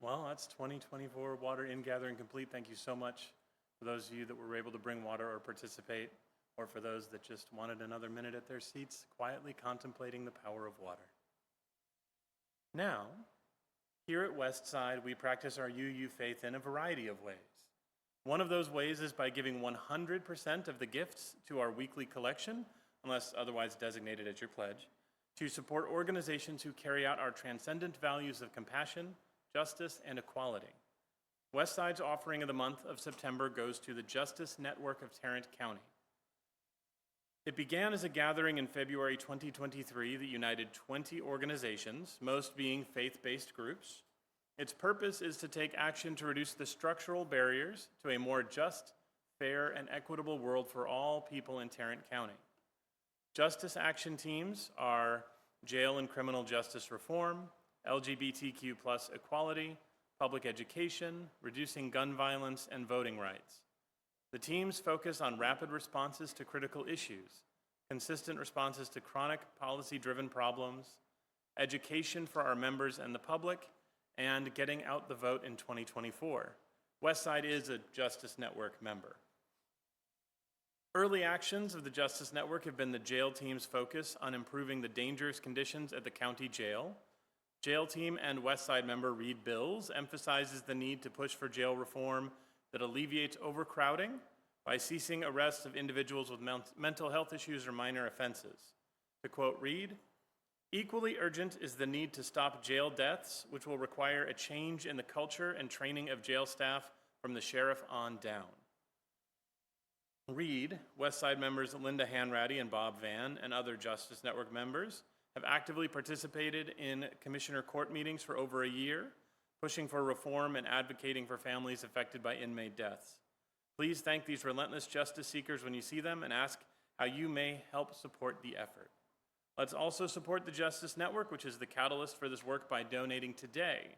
Well, that's 2024 water in gathering complete. Thank you so much for those of you that were able to bring water or participate, or for those that just wanted another minute at their seats, quietly contemplating the power of water. Now, here at Westside, we practice our UU faith in a variety of ways. One of those ways is by giving 100% of the gifts to our weekly collection, unless otherwise designated as your pledge, to support organizations who carry out our transcendent values of compassion, justice, and equality. Westside's offering of the month of September goes to the Justice Network of Tarrant County. It began as a gathering in February 2023 that united 20 organizations, most being faith-based groups. Its purpose is to take action to reduce the structural barriers to a more just, fair, and equitable world for all people in Tarrant County. Justice action teams are jail and criminal justice reform, LGBTQ+ equality, public education, reducing gun violence, and voting rights. The teams focus on rapid responses to critical issues, consistent responses to chronic policy-driven problems, education for our members and the public, and getting out the vote in 2024. Westside is a Justice Network member. Early actions of the Justice Network have been the jail team's focus on improving the dangerous conditions at the county jail. Jail team and Westside member Reed Bills emphasizes the need to push for jail reform that alleviates overcrowding by ceasing arrests of individuals with mental health issues or minor offenses. To quote Reed, "Equally urgent is the need to stop jail deaths, which will require a change in the culture and training of jail staff from the sheriff on down." Reed, Westside members Linda Hanratty and Bob Van, and other Justice Network members have actively participated in commissioner court meetings for over a year, pushing for reform and advocating for families affected by inmate deaths. Please thank these relentless justice seekers when you see them and ask how you may help support the effort. Let's also support the Justice Network, which is the catalyst for this work, by donating today.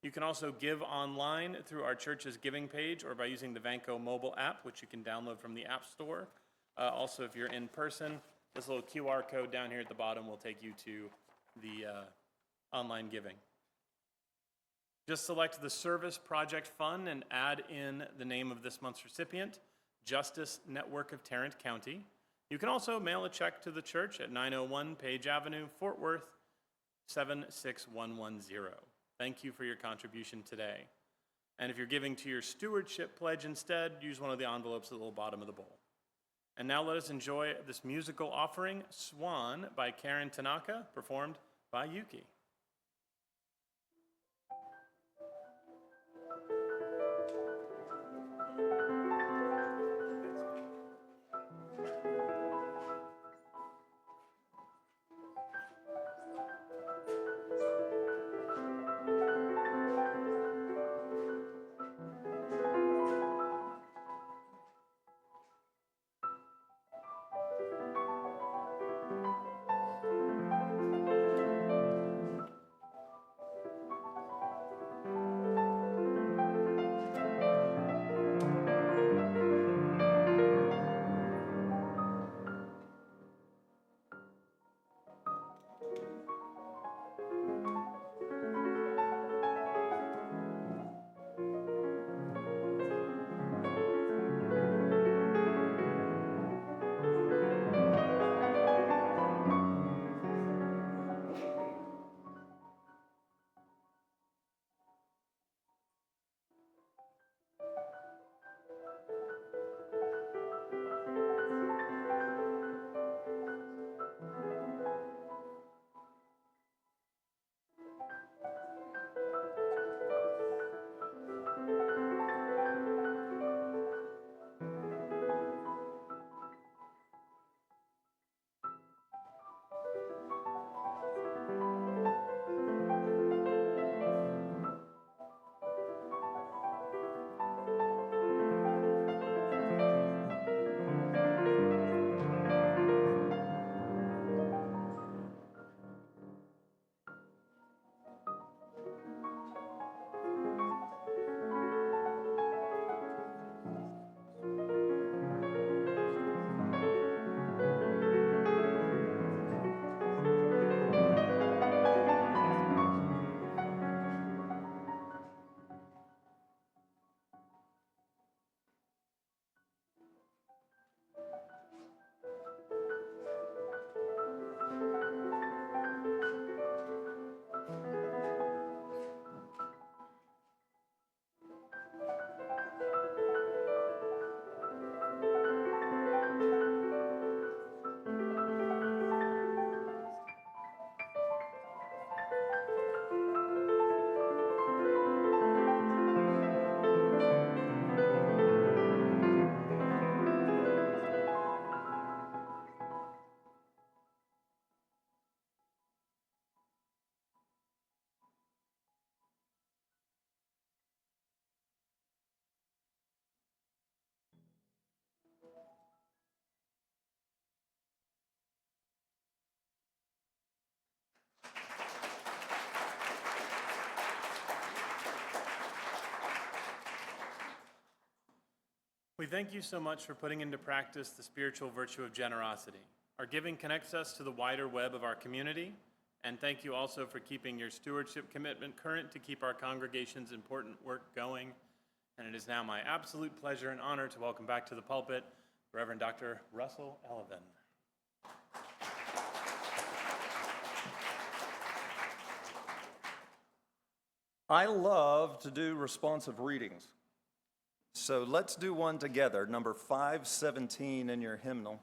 You can also give online through our church's giving page or by using the Vanco mobile app, which you can download from the App Store. Also, if you're in person, this little QR code down here at the bottom will take you to the online giving. Just select the Service Project Fund and add in the name of this month's recipient, Justice Network of Tarrant County. You can also mail a check to the church at 901 Page Avenue, Fort Worth, 76110. Thank you for your contribution today. And if you're giving to your stewardship pledge instead, use one of the envelopes at the little bottom of the bowl. And now let us enjoy this musical offering, Swan by Karen Tanaka, performed by Yuki. We thank you so much for putting into practice the spiritual virtue of generosity. Our giving connects us to the wider web of our community, and thank you also for keeping your stewardship commitment current to keep our congregation's important work going. And it is now my absolute pleasure and honor to welcome back to the pulpit Reverend Dr. Russell Elleven. I love to do responsive readings. So let's do one together, number 517 in your hymnal.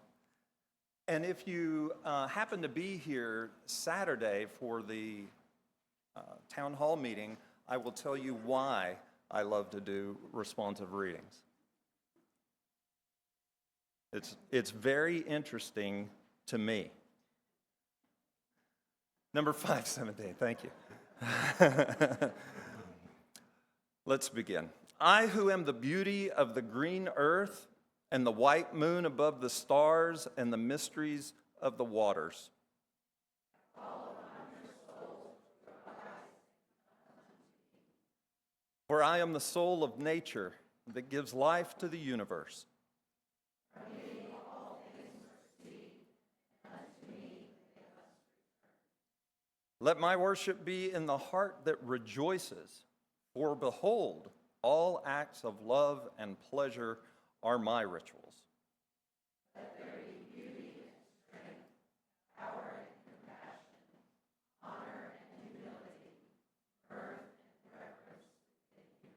And if you happen to be here Saturday for the town hall meeting, I will tell you why I love to do responsive readings. It's very interesting to me. Number 517, thank you. Let's begin. I who am the beauty of the green earth and the white moon above the stars and the mysteries of the waters. For I am the soul of nature that gives life to the universe. Let my worship be in the heart that rejoices, for behold, all acts of love and pleasure are my rituals. Let there be beauty and strength, power and compassion, honor and humility, mirth and reverence within you.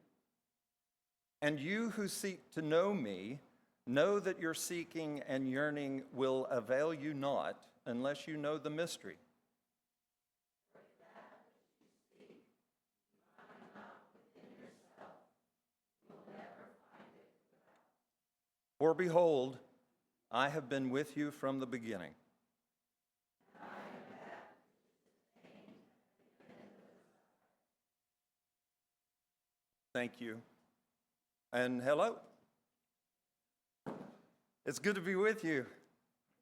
And you who seek to know me, know that your seeking and yearning will avail you not unless you know the mystery. For behold, I have been with you from the beginning. Thank you. And hello. It's good to be with you.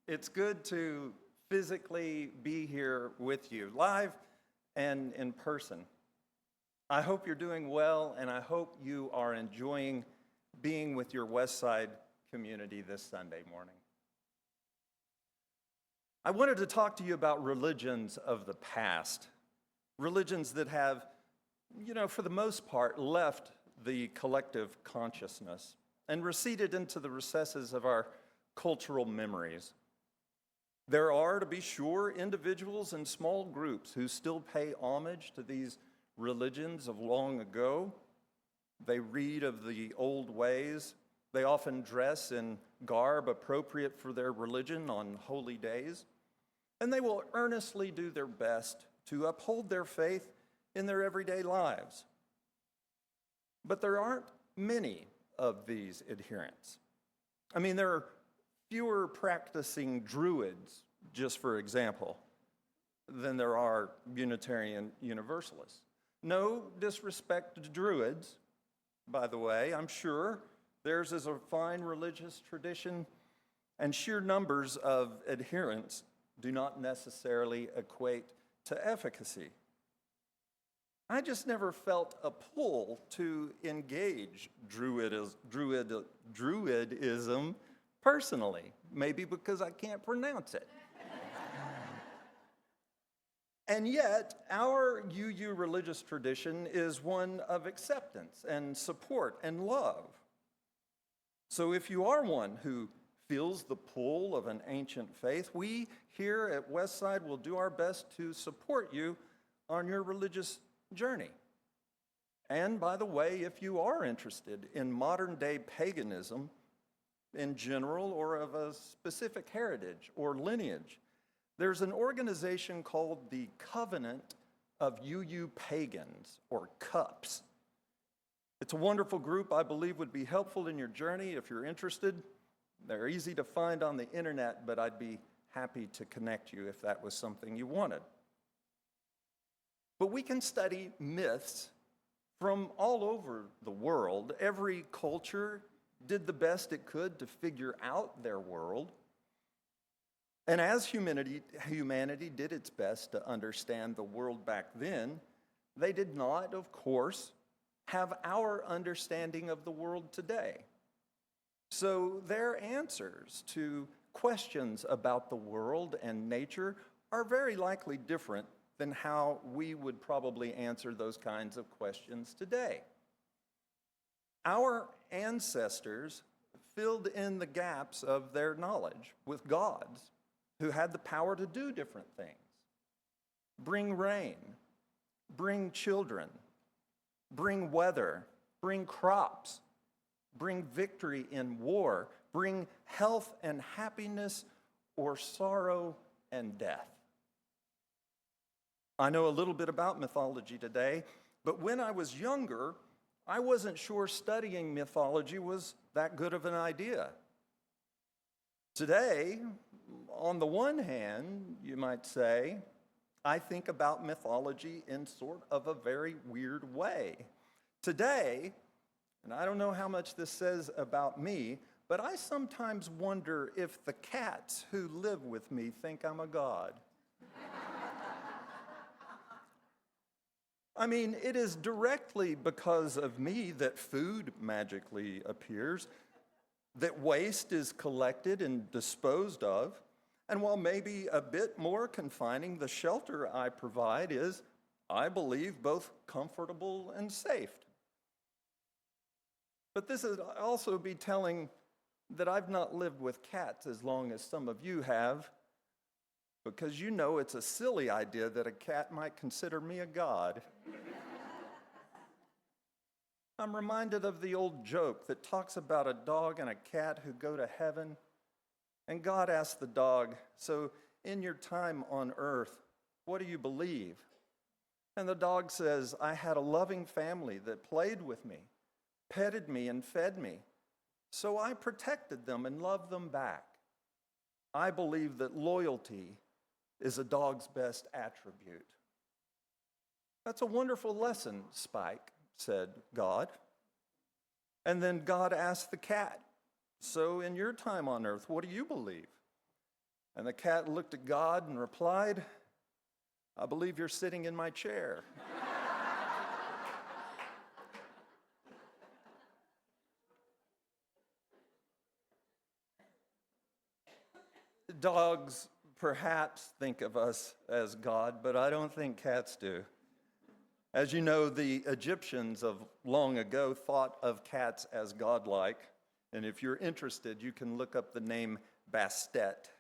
It's good to physically be here with you, live and in person. I hope you're doing well, and I hope you are enjoying being with your West Side community this Sunday morning. I wanted to talk to you about religions of the past, religions that have, for the most part, left the collective consciousness and receded into the recesses of our cultural memories. There are, to be sure, individuals and small groups who still pay homage to these religions of long ago. They read of the old ways. They often dress in garb appropriate for their religion on holy days, and they will earnestly do their best to uphold their faith in their everyday lives. But there aren't many of these adherents. There are fewer practicing Druids, just for example, than there are Unitarian Universalists. No disrespect to Druids, by the way, I'm sure. Theirs is a fine religious tradition, and sheer numbers of adherents do not necessarily equate to efficacy. I just never felt a pull to engage Druidism personally, maybe because I can't pronounce it. And yet, our UU religious tradition is one of acceptance and support and love. So if you are one who feels the pull of an ancient faith, we here at Westside will do our best to support you on your religious journey. And by the way, if you are interested in modern-day paganism in general or of a specific heritage or lineage, there's an organization called the Covenant of UU Pagans, or CUPS. It's a wonderful group I believe would be helpful in your journey if you're interested. They're easy to find on the internet, but I'd be happy to connect you if that was something you wanted. But we can study myths from all over the world. Every culture did the best it could to figure out their world. And as humanity did its best to understand the world back then, they did not, of course, have our understanding of the world today. So their answers to questions about the world and nature are very likely different than how we would probably answer those kinds of questions today. Our ancestors filled in the gaps of their knowledge with gods who had the power to do different things. Bring rain, bring children, bring weather, bring crops, bring victory in war, bring health and happiness, or sorrow and death. I know a little bit about mythology today, but when I was younger, I wasn't sure studying mythology was that good of an idea. Today, on the one hand, you might say, I think about mythology in sort of a very weird way. Today, and I don't know how much this says about me, but I sometimes wonder if the cats who live with me think I'm a god. I mean, it is directly because of me that food magically appears, that waste is collected and disposed of, and while maybe a bit more confining, the shelter I provide is, I believe, both comfortable and safe. But this would also be telling that I've not lived with cats as long as some of you have, because you know it's a silly idea that a cat might consider me a god. I'm reminded of the old joke that talks about a dog and a cat who go to heaven, and God asks the dog, so in your time on earth, what do you believe? And the dog says, I had a loving family that played with me, petted me and fed me, so I protected them and loved them back. I believe that loyalty is a dog's best attribute. That's a wonderful lesson, Spike, said God. And then God asked the cat, so in your time on earth, what do you believe? And the cat looked at God and replied, I believe you're sitting in my chair. Dogs perhaps think of us as God, but I don't think cats do. As you know, the Egyptians of long ago thought of cats as godlike, and if you're interested, you can look up the name Bastet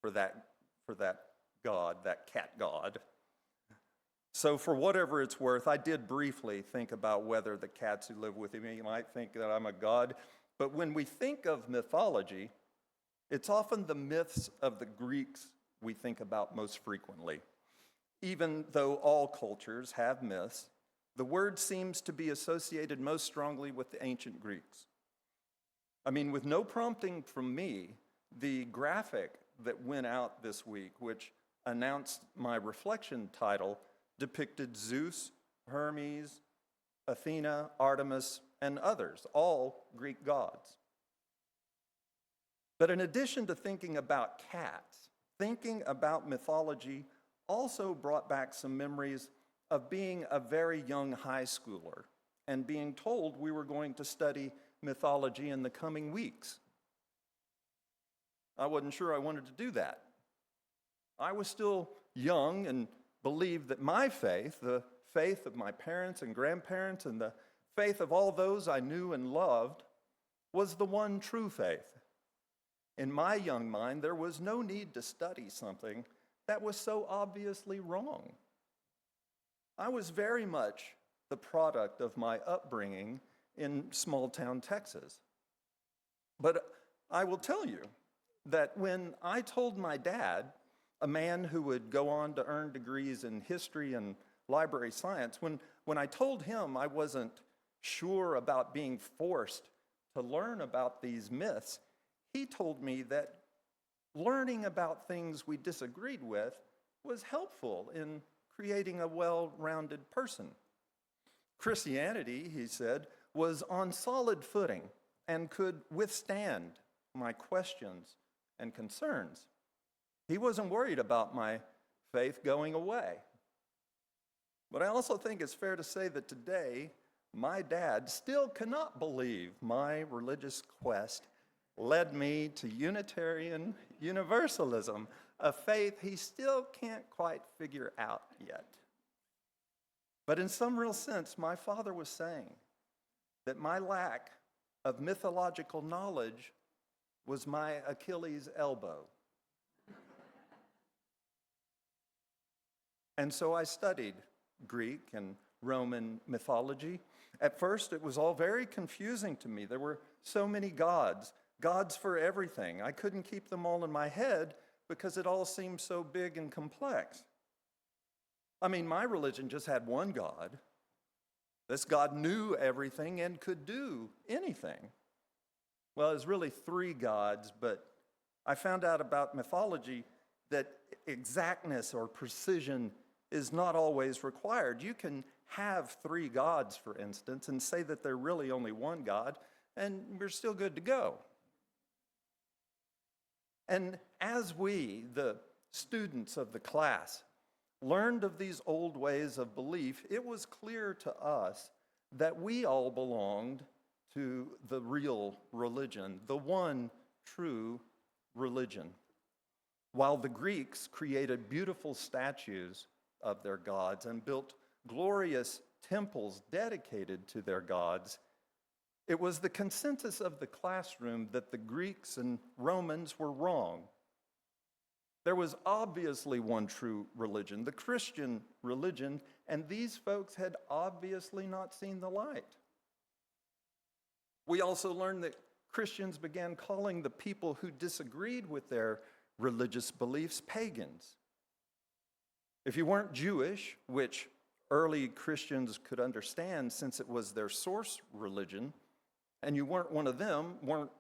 for that god, that cat god. So for whatever it's worth, I did briefly think about whether the cats who live with me might think that I'm a god, but when we think of mythology, it's often the myths of the Greeks we think about most frequently. Even though all cultures have myths, the word seems to be associated most strongly with the ancient Greeks. I mean, with no prompting from me, the graphic that went out this week, which announced my reflection title, depicted Zeus, Hermes, Athena, Artemis, and others, all Greek gods. But in addition to thinking about cats, thinking about mythology also brought back some memories of being a very young high schooler and being told we were going to study mythology in the coming weeks. I wasn't sure I wanted to do that. I was still young and believed that my faith, the faith of my parents and grandparents and the faith of all those I knew and loved, was the one true faith. In my young mind, there was no need to study something that was so obviously wrong. I was very much the product of my upbringing in small-town Texas. But I will tell you that when I told my dad, a man who would go on to earn degrees in history and library science, when I told him I wasn't sure about being forced to learn about these myths, he told me that learning about things we disagreed with was helpful in creating a well-rounded person. Christianity, he said, was on solid footing and could withstand my questions and concerns. He wasn't worried about my faith going away. But I also think it's fair to say that today, my dad still cannot believe my religious quest led me to Unitarian Universalism, a faith he still can't quite figure out yet. But in some real sense, my father was saying that my lack of mythological knowledge was my Achilles' elbow. And so I studied Greek and Roman mythology. At first, it was all very confusing to me. There were so many gods, gods for everything. I couldn't keep them all in my head because it all seemed so big and complex. I mean, my religion just had one God. This God knew everything and could do anything. Well, it was really three gods, but I found out about mythology that exactness or precision is not always required. You can have three gods, for instance, and say that they're really only one God, and we're still good to go. And as we, the students of the class, learned of these old ways of belief, it was clear to us that we all belonged to the real religion, the one true religion. While the Greeks created beautiful statues of their gods and built glorious temples dedicated to their gods, it was the consensus of the classroom that the Greeks and Romans were wrong. There was obviously one true religion, the Christian religion, and these folks had obviously not seen the light. We also learned that Christians began calling the people who disagreed with their religious beliefs pagans. If you weren't Jewish, which early Christians could understand since it was their source religion, and you weren't one of them, weren't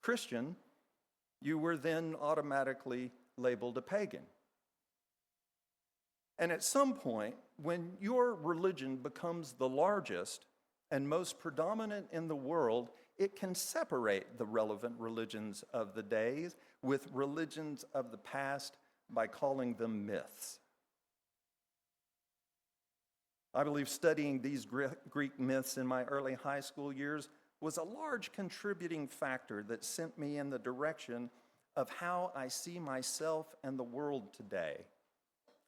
Christian, you were then automatically labeled a pagan. And at some point, when your religion becomes the largest and most predominant in the world, it can separate the relevant religions of the days with religions of the past by calling them myths. I believe studying these Greek myths in my early high school years was a large contributing factor that sent me in the direction of how I see myself and the world today.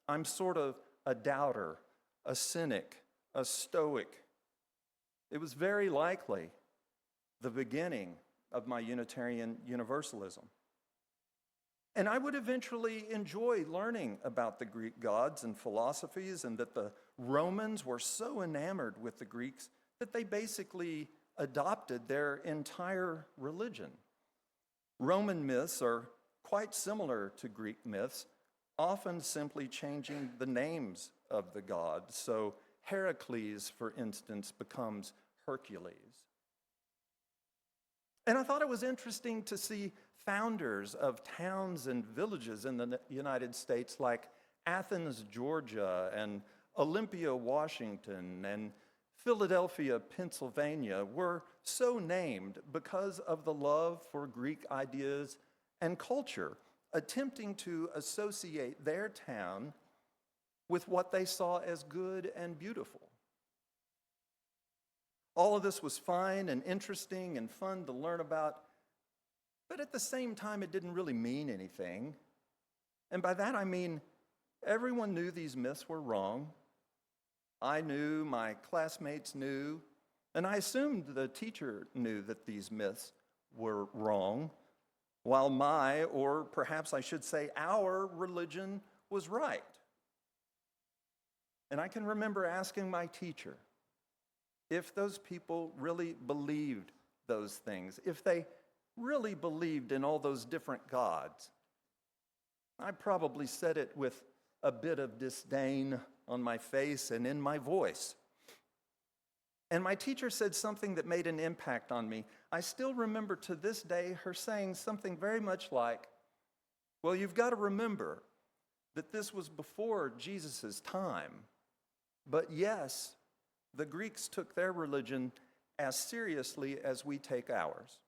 I'm sort of a doubter, a cynic, a stoic. It was very likely the beginning of my Unitarian Universalism. And I would eventually enjoy learning about the Greek gods and philosophies, and that the Romans were so enamored with the Greeks that they basically adopted their entire religion. Roman myths are quite similar to Greek myths, often simply changing the names of the gods. So Heracles, for instance, becomes Hercules. And I thought it was interesting to see founders of towns and villages in the United States like Athens, Georgia, and Olympia, Washington, and Philadelphia, Pennsylvania were so named because of the love for Greek ideas and culture, attempting to associate their town with what they saw as good and beautiful. All of this was fine and interesting and fun to learn about, but at the same time, it didn't really mean anything. And by that I mean everyone knew these myths were wrong. I knew, my classmates knew, and I assumed the teacher knew that these myths were wrong, while my, or perhaps I should say our, religion was right. And I can remember asking my teacher if those people really believed those things, if they really believed in all those different gods. I probably said it with a bit of disdain on my face and in my voice. And my teacher said something that made an impact on me. I still remember to this day her saying something very much like, well, you've got to remember that this was before Jesus' time. But yes, the Greeks took their religion as seriously as we take ours.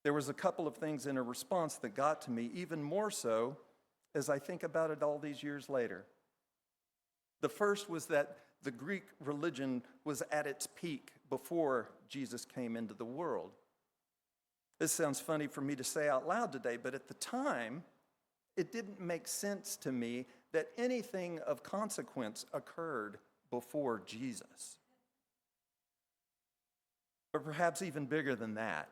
There was a couple of things in her response that got to me, even more so as I think about it all these years later. The first was that the Greek religion was at its peak before Jesus came into the world. This sounds funny for me to say out loud today, but at the time, it didn't make sense to me that anything of consequence occurred before Jesus. But perhaps even bigger than that,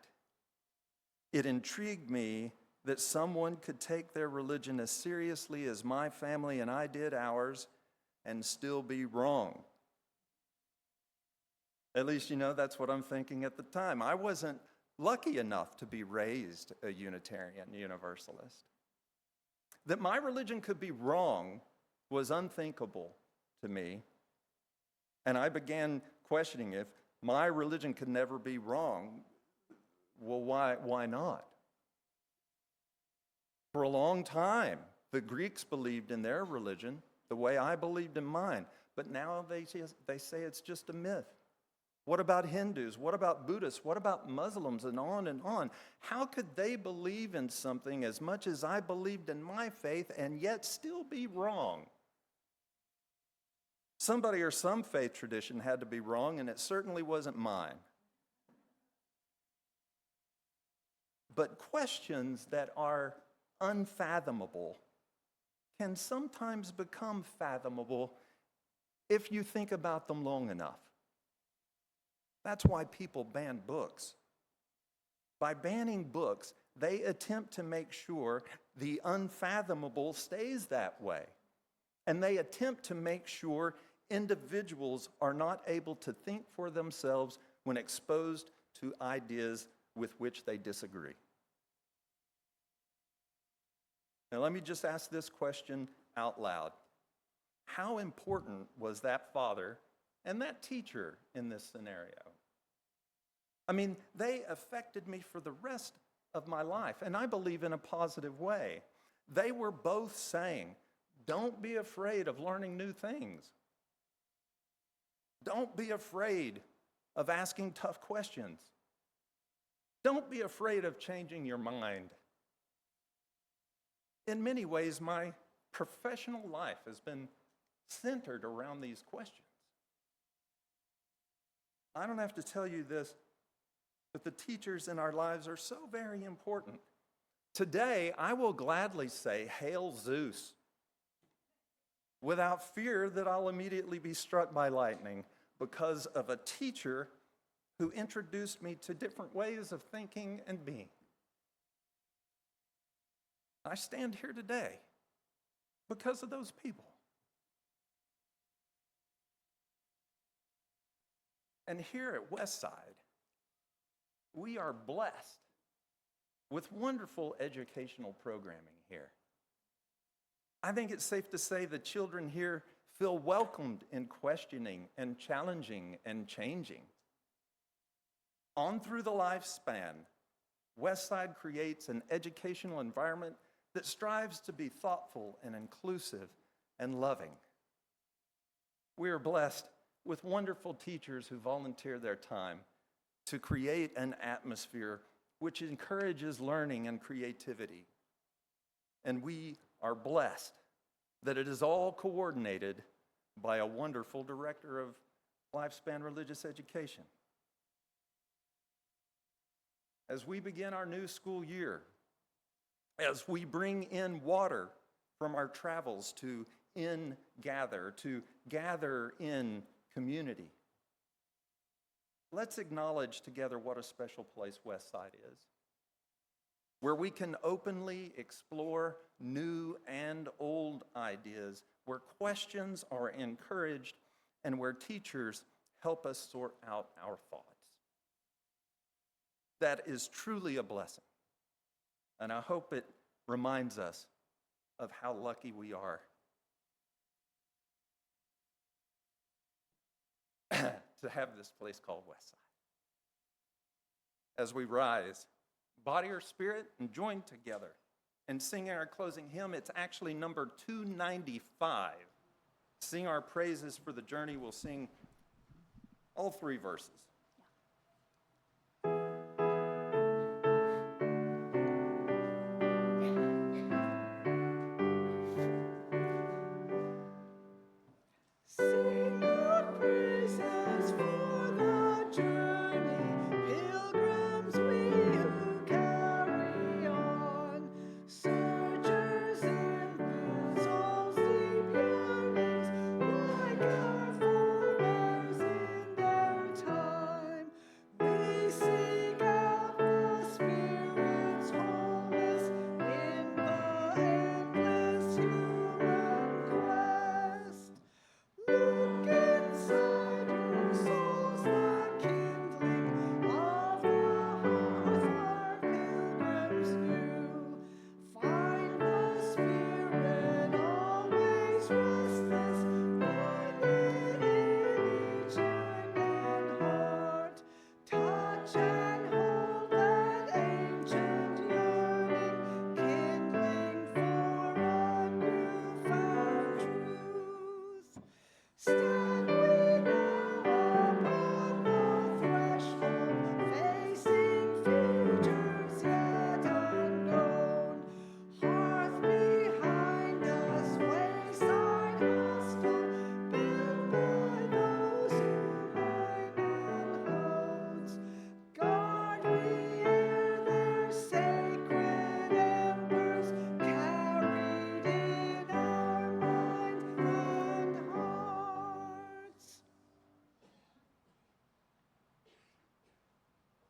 it intrigued me that someone could take their religion as seriously as my family and I did ours and still be wrong. At least, that's what I'm thinking at the time. I wasn't lucky enough to be raised a Unitarian Universalist. That my religion could be wrong was unthinkable to me. And I began questioning if my religion could never be wrong. Well, why not? For a long time, the Greeks believed in their religion the way I believed in mine. But now they say it's just a myth. What about Hindus? What about Buddhists? What about Muslims? And on and on. How could they believe in something as much as I believed in my faith and yet still be wrong? Somebody or some faith tradition had to be wrong, and it certainly wasn't mine. But questions that are unfathomable can sometimes become fathomable if you think about them long enough. That's why people ban books. By banning books, they attempt to make sure the unfathomable stays that way. And they attempt to make sure individuals are not able to think for themselves when exposed to ideas with which they disagree. Now, let me just ask this question out loud. How important was that father and that teacher in this scenario? I mean, they affected me for the rest of my life, and I believe in a positive way. They were both saying, don't be afraid of learning new things. Don't be afraid of asking tough questions. Don't be afraid of changing your mind. In many ways, my professional life has been centered around these questions. I don't have to tell you this, but the teachers in our lives are so very important. Today, I will gladly say, "Hail Zeus," without fear that I'll immediately be struck by lightning because of a teacher who introduced me to different ways of thinking and being. I stand here today because of those people. And here at Westside, we are blessed with wonderful educational programming here. I think it's safe to say the children here feel welcomed in questioning and challenging and changing. On through the lifespan, Westside creates an educational environment that strives to be thoughtful and inclusive and loving. We are blessed with wonderful teachers who volunteer their time to create an atmosphere which encourages learning and creativity. And we are blessed that it is all coordinated by a wonderful director of lifespan religious education. As we begin our new school year, as we bring in water from our travels to gather in community, let's acknowledge together what a special place Westside is, where we can openly explore new and old ideas, where questions are encouraged, and where teachers help us sort out our thoughts. That is truly a blessing, and I hope it reminds us of how lucky we are to have this place called Westside. As we rise, body or spirit, and join together and sing our closing hymn. It's actually number 295. Sing our praises for the journey. We'll sing all three verses. Sing our praises for the journey, pilgrims we who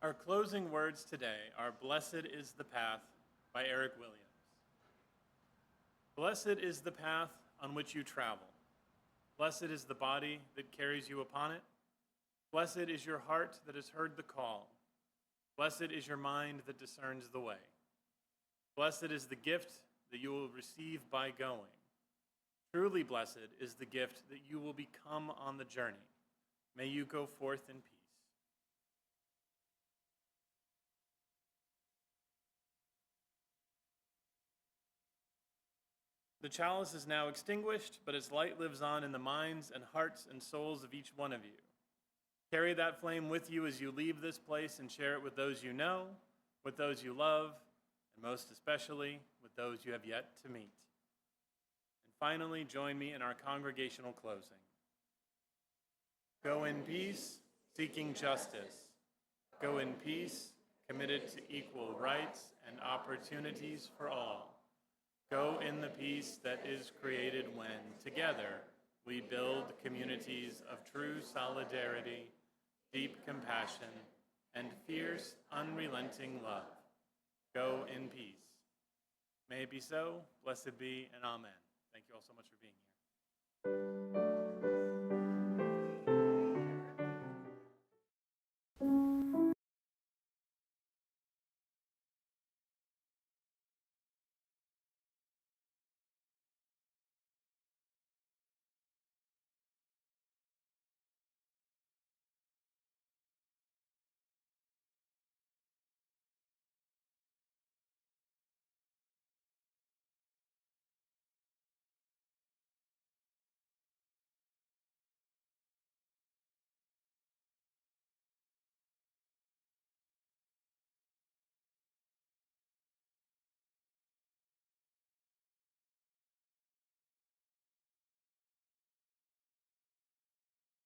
Our closing words today are Blessed is the Path by Eric Williams. Blessed is the path on which you travel. Blessed is the body that carries you upon it. Blessed is your heart that has heard the call. Blessed is your mind that discerns the way. Blessed is the gift that you will receive by going. Truly blessed is the gift that you will become on the journey. May you go forth in peace. The chalice is now extinguished, but its light lives on in the minds and hearts and souls of each one of you. Carry that flame with you as you leave this place and share it with those you know, with those you love, and most especially with those you have yet to meet. And finally, join me in our congregational closing. Go in peace, seeking justice. Go in peace, committed to equal rights and opportunities for all. Go in the peace that is created when, together, we build communities of true solidarity, deep compassion, and fierce, unrelenting love. Go in peace. May it be so, blessed be, and amen. Thank you all so much for being here.